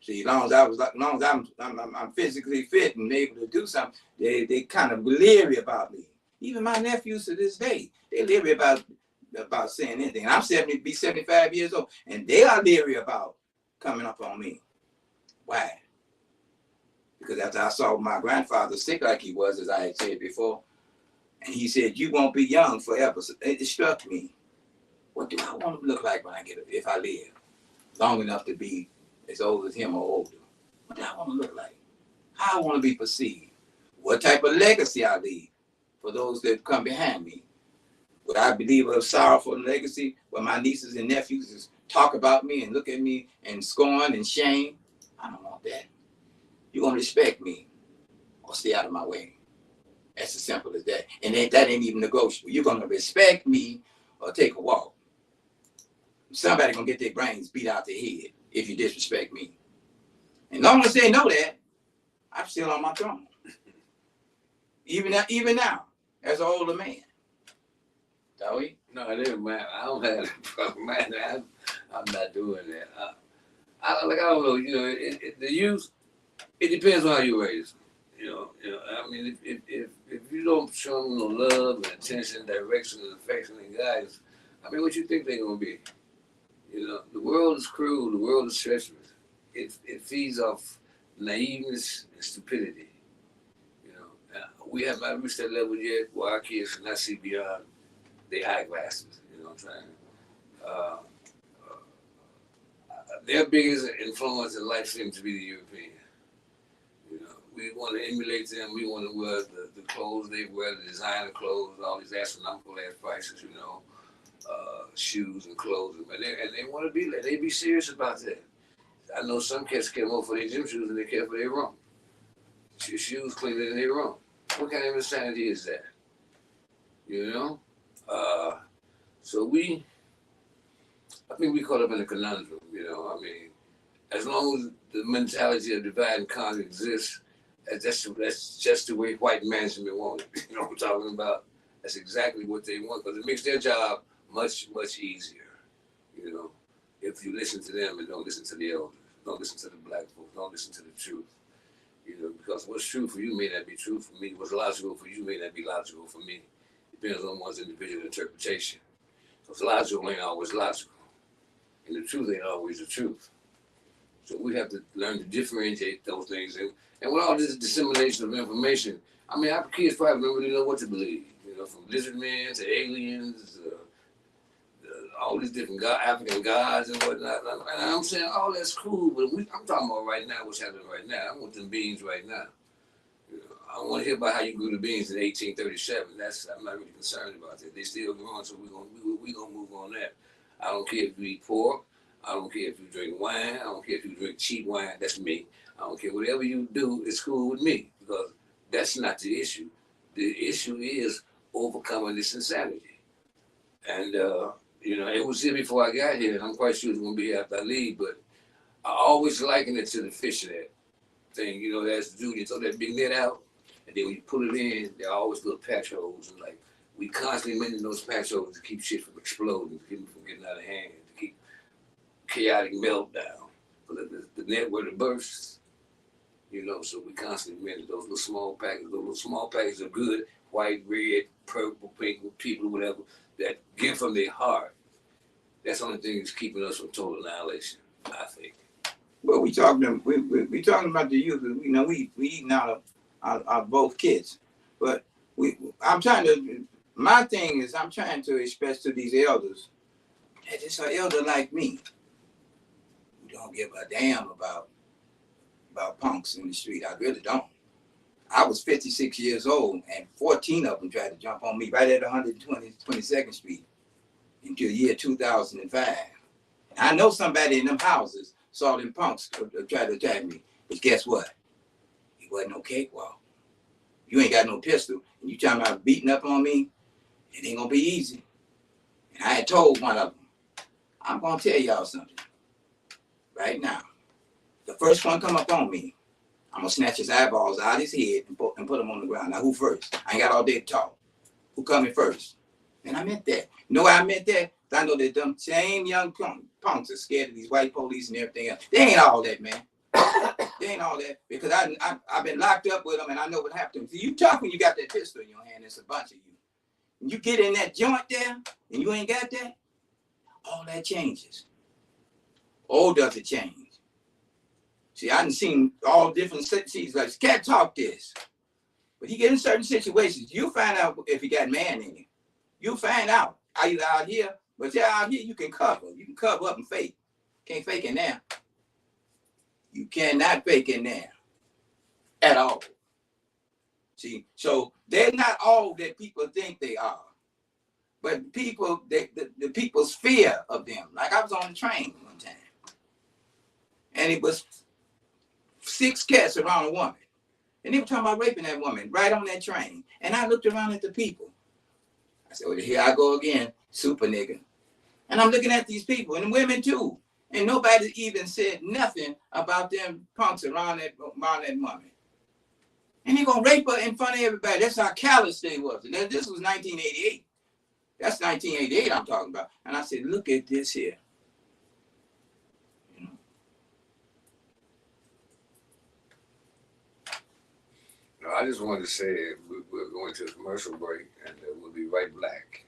See, as long as I'm physically fit and able to do something, they kind of leery about me. Even my nephews to this day, they leery about saying anything. I'm 75 years old, and they are leery about coming up on me. Why? Because after I saw my grandfather sick like he was, as I had said before, and he said, "You won't be young forever." So it struck me. What do I want to look like when if I live long enough to be as old as him or older? What do I want to look like? How I want to be perceived? What type of legacy I leave for those that come behind me? Would I believe a sorrowful legacy where my nieces and nephews just talk about me and look at me and scorn and shame? I don't want that. You're going to respect me or stay out of my way. That's as simple as that. And that ain't even negotiable. You're going to respect me or take a walk. Somebody going to get their brains beat out their head if you disrespect me. And long as they know that, I'm still on my throne. Even now, as an older man. Joey? No, it isn't, man. I don't have that problem, man. I'm not doing that. I don't know. You know, the youth. It depends on how you raise them. You know. I mean, if you don't show them no love and attention, direction, and affection and guidance, I mean, what you think they're gonna be? You know, the world is cruel. The world is treacherous. It feeds off naiveness and stupidity. You know, we have not reached that level yet where our kids cannot see beyond their eyeglasses. You know what I'm saying? Their biggest influence in life seems to be the European. You know, we want to emulate them. We want to wear the clothes they wear, the designer clothes, all these astronomical ass prices. You know, shoes and clothes, and they want to be like. They be serious about that. I know some cats care more for their gym shoes than they care for their room. Shoes cleaner than their room. What kind of insanity is that? You know? So I think we caught up in a conundrum, you know? I mean, as long as the mentality of divide and conquer exists, that's just the way white management want it. You know what I'm talking about? That's exactly what they want, because it makes their job much, much easier, you know? If you listen to them and don't listen to the elders, don't listen to the black folks, don't listen to the truth. You know, because what's true for you may not be true for me. What's logical for you may not be logical for me. Depends on one's individual interpretation. Because logical ain't always logical. And the truth ain't always the truth. So we have to learn to differentiate those things. And with all this dissemination of information, I mean, our kids probably don't really know what to believe. You know, from lizard men to aliens, all these different African gods and whatnot. And I'm saying, oh, that's cool, but I'm talking about right now, what's happening right now. I want them beans right now. You know, I don't want to hear about how you grew the beans in 1837. I'm not really concerned about that. They still growing, so we're gonna move on that. I don't care if you eat pork. I don't care if you drink wine. I don't care if you drink cheap wine. That's me. I don't care. Whatever you do, it's cool with me, because that's not the issue. The issue is overcoming this insanity. And you know, it was here before I got here, and I'm quite sure it's gonna be here after I leave. But I always liken it to the fishing net thing. You know, that's the dude, you throw that big net out, and then when you pull it in, there are always little patch holes, and like we constantly mending those patch holes to keep shit from exploding, to keep it from getting out of hand, to keep chaotic meltdown. So the net where it bursts, you know. So we constantly mending those little small packets. Those little small packets are good, white, red, purple, pink, people, whatever, that give from their heart. That's the only thing that's keeping us from total annihilation, I think. Well, we talking about the youth. You know, we eating out of both kids, but my thing is I'm trying to express to these elders that it's an elder like me who don't give a damn about punks in the street. I really don't. I was 56 years old, and 14 of them tried to jump on me right at 122nd Street until the year 2005. I know somebody in them houses saw them punks try to attack me, but guess what? It wasn't no cakewalk. You ain't got no pistol, and you talking about beating up on me, it ain't gonna be easy. And I had told one of them, I'm gonna tell y'all something right now. The first one come up on me, I'm gonna snatch his eyeballs out of his head and put them on the ground. Now, who first? I ain't got all day to talk. Who coming first? And I meant that. You know why I meant that? I know that them same young punks are scared of these white police and everything else. They ain't all that, man. They ain't all that, because I've been locked up with them, and I know what happened. See, you talk when you got that pistol in your hand. It's a bunch of you. When you get in that joint there, and you ain't got that, all that changes. Oh, does it change? See, I done seen all different situations. Like, can't talk this. But he get in certain situations, you find out if he got man in you. You find out. Are you out here? But you're out here, you can cover. You can cover up and fake. Can't fake in there. You cannot fake in there at all. See, so they're not all that people think they are. But people, the people's fear of them. Like, I was on the train one time, and it was 6 cats around a woman. And they were talking about raping that woman right on that train. And I looked around at the people. I said, well, here I go again, super nigga. And I'm looking at these people, and women too. And nobody even said nothing about them punks around that woman. And they gonna rape her in front of everybody. That's how callous they was. And this was 1988. That's 1988 I'm talking about. And I said, look at this here. You know? No, I just wanted to say we're going to a commercial break, and we'll be right back.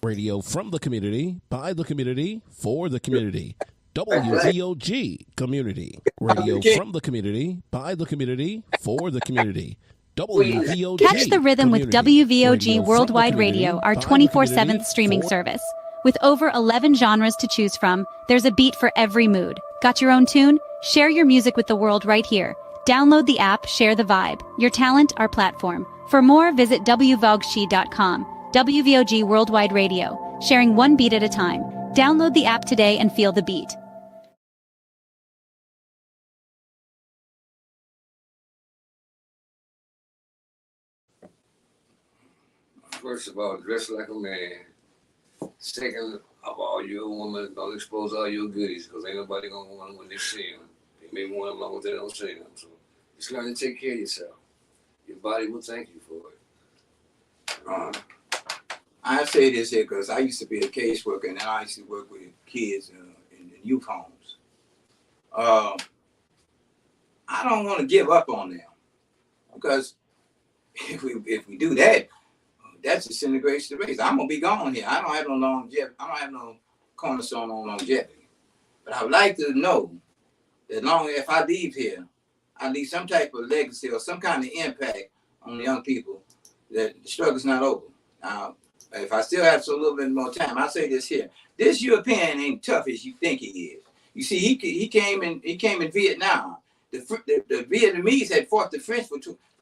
Radio from the community, by the community, for the community. WVOG Community. Radio from the community, by the community, for the community. WVOG Catch the rhythm with WVOG Radio Worldwide from the community, Radio, our by the 24/7 community, streaming for- service. With over 11 genres to choose from, there's a beat for every mood. Got your own tune? Share your music with the world right here. Download the app, share the vibe. Your talent, our platform. For more, visit wvogshi.com. WVOG Worldwide Radio, sharing one beat at a time. Download the app today and feel the beat. First of all, dress like a man. Second of all, you're a woman. Don't expose all your goodies, because ain't nobody gonna want them when they see them. They may want them long as they don't see them. So just learn to take care of yourself. Your body will thank you for it. I say this here because I used to be a caseworker, and I used to work with kids in youth homes. I don't want to give up on them, because if we do that, that disintegrates the race. I'm gonna be gone here. I don't have no longevity. I don't have no cornerstone on longevity. But I would like to know that if I leave here, I leave some type of legacy or some kind of impact on the young people, that the struggle's not over. Now, if I still have a little bit more time, I'll say this here. This European ain't tough as you think he is. You see, he came in Vietnam. The Vietnamese had fought the French for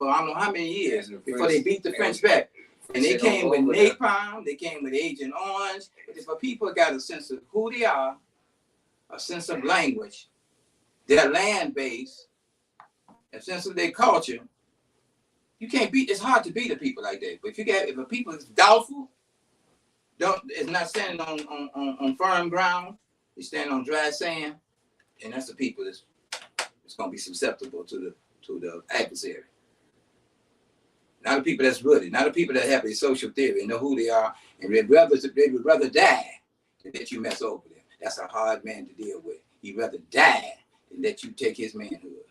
I don't know how many years before they beat the French back. And they came with napalm, they came with Agent Orange. If a people got a sense of who they are, a sense of language, their land base, a sense of their culture, you can't beat. It's hard to beat a people like that. But if a people is doubtful, is not standing on firm ground, they stand on dry sand, and that's the people that's gonna be susceptible to the adversary. Not the people that's rooted, not the people that have a social theory and know who they are, and they would rather die than that you mess over them. That's a hard man to deal with. He'd rather die than that you take his manhood.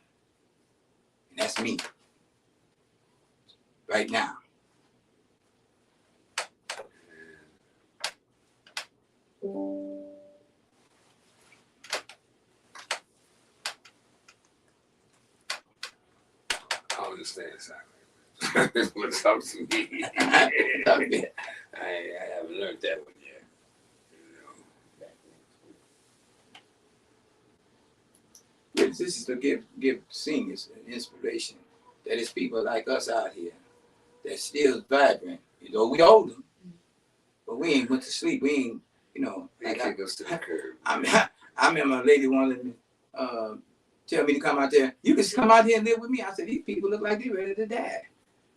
And that's me. Right now. I understand, Simon. What's up to me? I haven't learned that one yet. This is to give seniors an inspiration that it's people like us out here that still vibrant. You know, we older, but we ain't went to sleep. We ain't, They kick us to the curb. I remember a lady wanted me tell me to come out there. You can come out here and live with me. I said, these people look like they're ready to die.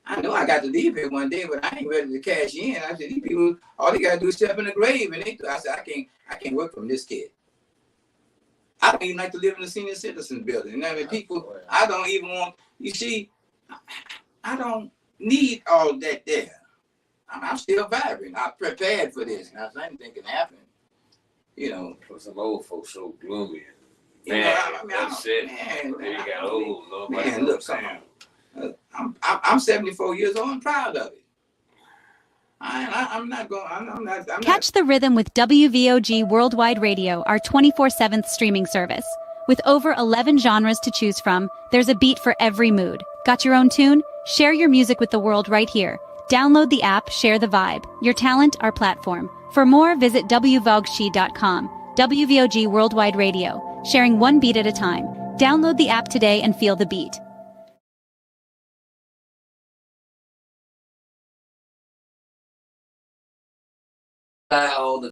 I know I got to leave here one day, but I ain't ready to cash in. I said, these people, all they gotta do is step in the grave. And I said, I can't work from this kid. I don't even like to live in the senior citizen building. You know what I mean? People, I don't even want, you see, I don't need all that there. I'm still vibrant. I'm prepared for this. Now, if anything can happen, For some old folks so gloomy. Man, that's it. Man, They got old. Nobody man, look, come on. I'm 74 years old and proud of it. I'm not going. I'm not. Catch the rhythm with WVOG Worldwide Radio, our 24/7 streaming service. With over 11 genres to choose from, there's a beat for every mood. Got your own tune? Share your music with the world right here. Download the app, share the vibe. Your talent, our platform. For more, visit wvogshi.com. WVOG Worldwide Radio, sharing one beat at a time. Download the app today and feel the beat. All the